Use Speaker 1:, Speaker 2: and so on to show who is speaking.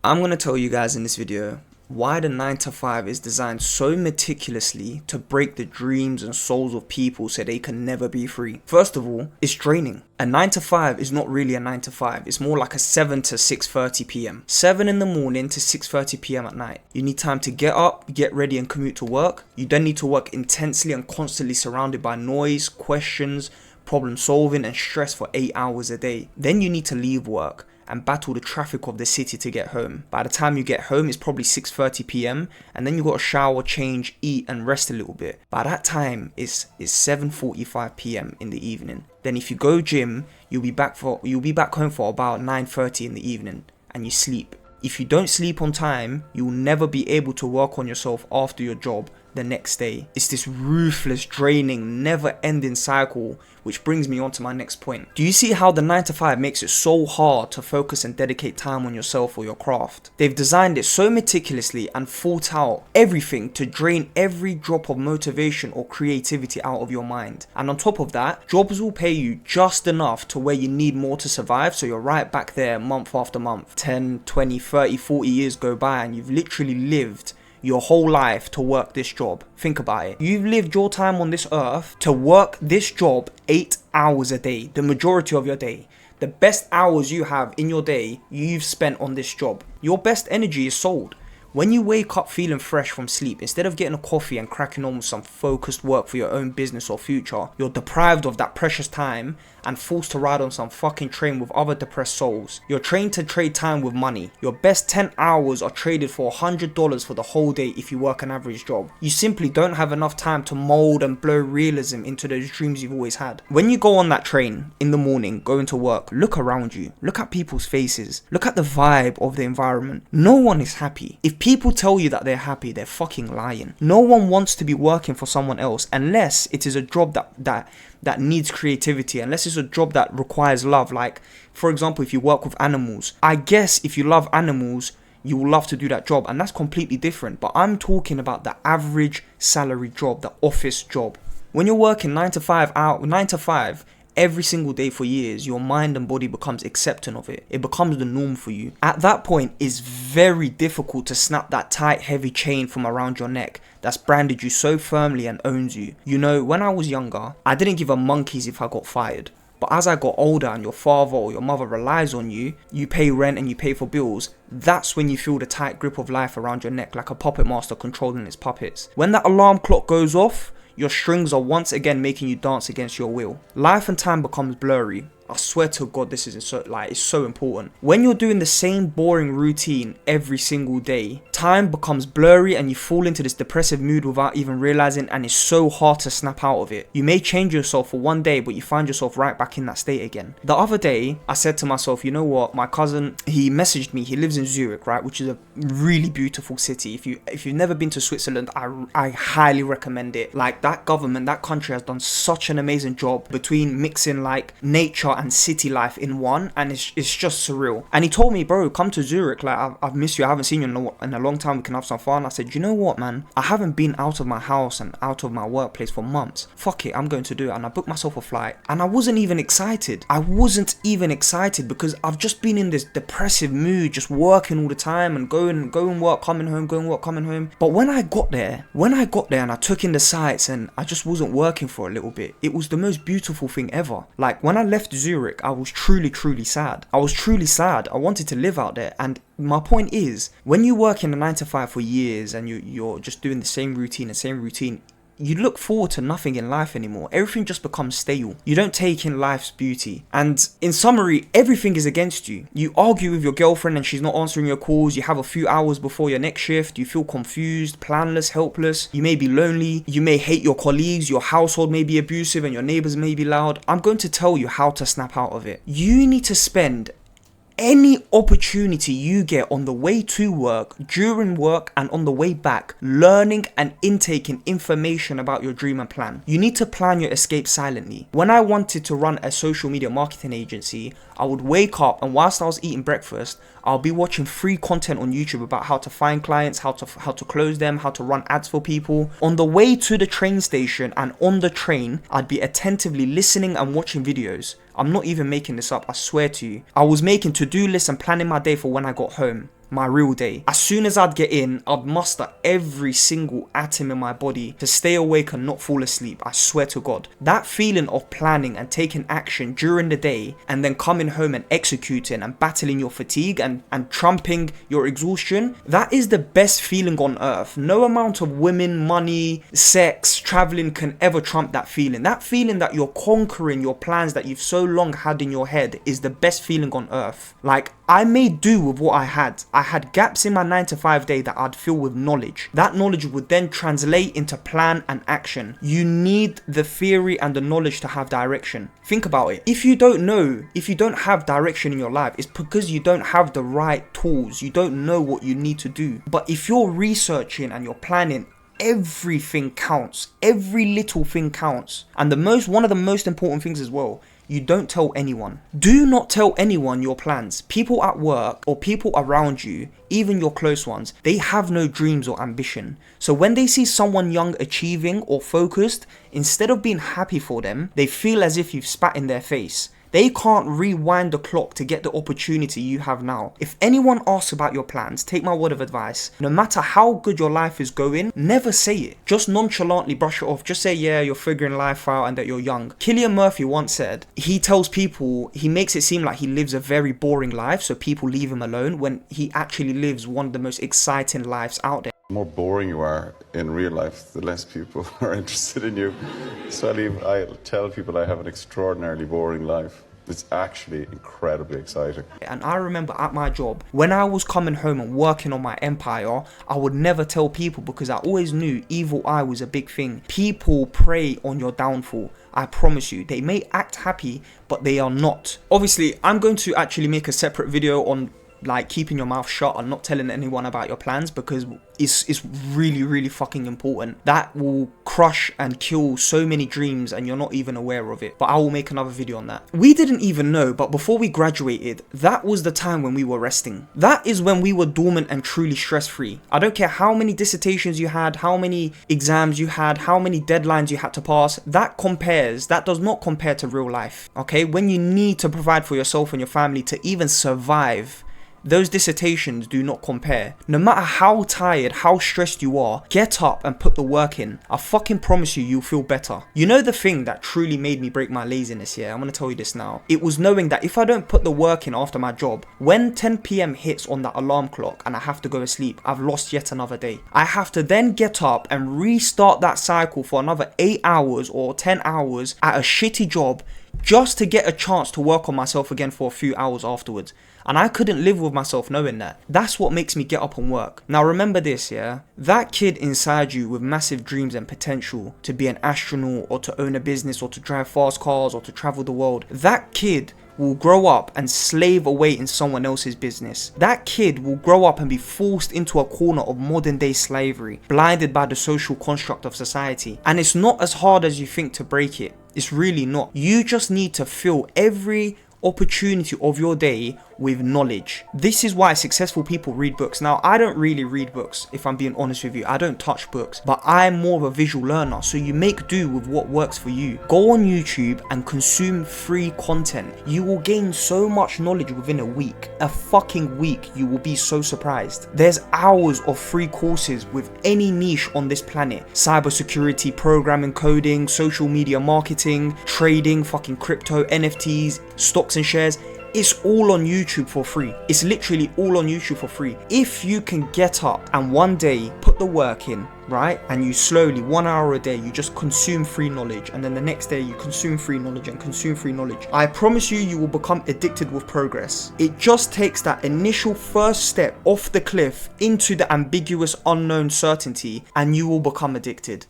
Speaker 1: I'm going to tell you guys in this video why the 9 to 5 is designed so meticulously to break the dreams and souls of people so they can never be free. First of all, it's draining. A 9 to 5 is not really a 9 to 5. It's more like a 7 to 6:30 p.m. 7 in the morning to 6:30 p.m. at night. You need time to get up, get ready and commute to work. You then need to work intensely and constantly surrounded by noise, questions, problem solving and stress for 8 hours a day. Then you need to leave work and battle the traffic of the city to get home. By the time you get home, it's probably 6:30 p.m. and then you got to shower, change, eat and rest a little bit. By that time, it's 7:45 p.m. in the evening. Then if you go gym, you'll be back home for about 9:30 in the evening and you sleep. If you don't sleep on time, you'll never be able to work on yourself after your job the next day. It's this ruthless, draining, never-ending cycle, which brings me on to my next point. Do you see how the 9 to 5 makes it so hard to focus and dedicate time on yourself or your craft? They've designed it so meticulously and thought out everything to drain every drop of motivation or creativity out of your mind. And on top of that, jobs will pay you just enough to where you need more to survive, so you're right back there month after month. 10, 20, 30, 40 years go by and you've literally lived your whole life to work this job. Think about it. You've lived your time on this earth to work this job 8 hours a day, the majority of your day. The best hours you have in your day, you've spent on this job. Your best energy is sold. When you wake up feeling fresh from sleep, instead of getting a coffee and cracking on with some focused work for your own business or future, you're deprived of that precious time and forced to ride on some fucking train with other depressed souls. You're trained to trade time with money. Your best 10 hours are traded for $100 for the whole day if you work an average job. You simply don't have enough time to mold and blow realism into those dreams you've always had. When you go on that train in the morning, going to work, look around you. Look at people's faces. Look at the vibe of the environment. No one is happy. If people tell you that they're happy, they're fucking lying. No one wants to be working for someone else unless it is a job that needs creativity, unless it's a job that requires love. Like, for example, if you work with animals, I guess if you love animals, you will love to do that job, and that's completely different. But I'm talking about the average salary job, the office job. When you're working 9 to 5 every single day for years, your mind and body becomes accepting of it. It becomes the norm for you. At that point, it's very difficult to snap that tight, heavy chain from around your neck that's branded you so firmly and owns you. You know, when I was younger, I didn't give a monkeys if I got fired. But as I got older and your father or your mother relies on you, you pay rent and you pay for bills, that's when you feel the tight grip of life around your neck, like a puppet master controlling his puppets. When that alarm clock goes off, your strings are once again making you dance against your will. Life and time becomes blurry. I swear to God, this is it's so important. When you're doing the same boring routine every single day, time becomes blurry and you fall into this depressive mood without even realizing, and it's so hard to snap out of it. You may change yourself for one day, but you find yourself right back in that state again. The other day, I said to myself, you know what? My cousin, he messaged me. He lives in Zurich, right? Which is a really beautiful city. If you've never been to Switzerland, I highly recommend it. Like, that government, that country has done such an amazing job between mixing like nature and city life in one, and it's just surreal. And he told me, bro, come to Zurich, like I've missed you, I haven't seen you in a long time, we can have some fun. I said, you know what, man, I haven't been out of my house and out of my workplace for months. Fuck it, I'm going to do it. And I booked myself a flight, and I wasn't even excited because I've just been in this depressive mood, just working all the time and going work, coming home. But when I got there and I took in the sights and I just wasn't working for a little bit, it was the most beautiful thing ever. Like, when I left Zurich, I was truly sad. I wanted to live out there. And my point is, when you work in a 9 to 5 for years and you're just doing the same routine, you look forward to nothing in life anymore. Everything just becomes stale. You don't take in life's beauty. And in summary, everything is against you. You argue with your girlfriend and she's not answering your calls. You have a few hours before your next shift. You feel confused, planless, helpless. You may be lonely. You may hate your colleagues. Your household may be abusive and your neighbors may be loud. I'm going to tell you how to snap out of it. You need to spend any opportunity you get on the way to work, during work, and on the way back, learning and intaking information about your dream and plan. You need to plan your escape silently. When I wanted to run a social media marketing agency, I would wake up and whilst I was eating breakfast, I'll be watching free content on YouTube about how to find clients, how to close them, how to run ads for people. On the way to the train station and on the train, I'd be attentively listening and watching videos. I'm not even making this up, I swear to you. I was making to-do lists and planning my day for when I got home. my real day. As soon as I'd get in, I'd muster every single atom in my body to stay awake and not fall asleep. I swear to God. That feeling of planning and taking action during the day and then coming home and executing and battling your fatigue and trumping your exhaustion, that is the best feeling on earth. No amount of women, money, sex, traveling can ever trump that feeling. That feeling that you're conquering your plans that you've so long had in your head is the best feeling on earth. Like, I made do with what I had. I had gaps in my 9-to-5 day that I'd fill with knowledge. That knowledge would then translate into plan and action. You need the theory and the knowledge to have direction. Think about it. If you don't know, if you don't have direction in your life, it's because you don't have the right tools. You don't know what you need to do. But if you're researching and you're planning, everything counts. Every little thing counts. And one of the most important things as well, you don't tell anyone. Do not tell anyone your plans. People at work or people around you, even your close ones, they have no dreams or ambition. So when they see someone young achieving or focused, instead of being happy for them, they feel as if you've spat in their face. They can't rewind the clock to get the opportunity you have now. If anyone asks about your plans, take my word of advice. No matter how good your life is going, never say it. Just nonchalantly brush it off. Just say, yeah, you're figuring life out and that you're young. Cillian Murphy once said, he tells people, he makes it seem like he lives a very boring life, so people leave him alone, when he actually lives one of the most exciting lives out there.
Speaker 2: The more boring you are in real life, the less people are interested in you. So I tell people I have an extraordinarily boring life. It's actually incredibly exciting.
Speaker 1: And I remember at my job, when I was coming home and working on my empire, I would never tell people because I always knew evil eye was a big thing. People prey on your downfall. I promise you, they may act happy, but they are not. Obviously, I'm going to actually make a separate video on like keeping your mouth shut and not telling anyone about your plans, because it's really fucking important. That will crush and kill so many dreams and you're not even aware of it. But I will make another video on that. We didn't even know, but before we graduated, that was the time when we were resting. That is when we were dormant and truly stress-free. I don't care how many dissertations you had, how many exams you had, how many deadlines you had to pass. That does not compare to real life. Okay, when you need to provide for yourself and your family to even survive, those dissertations do not compare. No matter how tired, how stressed you are, get up and put the work in. I fucking promise you, you'll feel better. You know the thing that truly made me break my laziness here? I'm gonna tell you this now. It was knowing that if I don't put the work in after my job, when 10 PM hits on that alarm clock and I have to go to sleep, I've lost yet another day. I have to then get up and restart that cycle for another 8 hours or 10 hours at a shitty job just to get a chance to work on myself again for a few hours afterwards. And I couldn't live with myself knowing that. That's what makes me get up and work. Now remember this, yeah? That kid inside you with massive dreams and potential to be an astronaut or to own a business or to drive fast cars or to travel the world, that kid will grow up and slave away in someone else's business. That kid will grow up and be forced into a corner of modern day slavery, blinded by the social construct of society. And it's not as hard as you think to break it. It's really not. You just need to fill every opportunity of your day with knowledge. This is why successful people read books. Now, I don't really read books, if I'm being honest with you. I don't touch books, but I'm more of a visual learner, so you make do with what works for you. Go on YouTube and consume free content. You will gain so much knowledge within a week. A fucking week, you will be so surprised. There's hours of free courses with any niche on this planet. Cybersecurity, programming, coding, social media marketing, trading, fucking crypto, NFTs, stocks and shares. It's all on YouTube for free. It's literally all on YouTube for free. If you can get up and one day put the work in, right? And you slowly, 1 hour a day, you just consume free knowledge. And then the next day you consume free knowledge and consume free knowledge. I promise you, you will become addicted with progress. It just takes that initial first step off the cliff into the ambiguous unknown certainty and you will become addicted.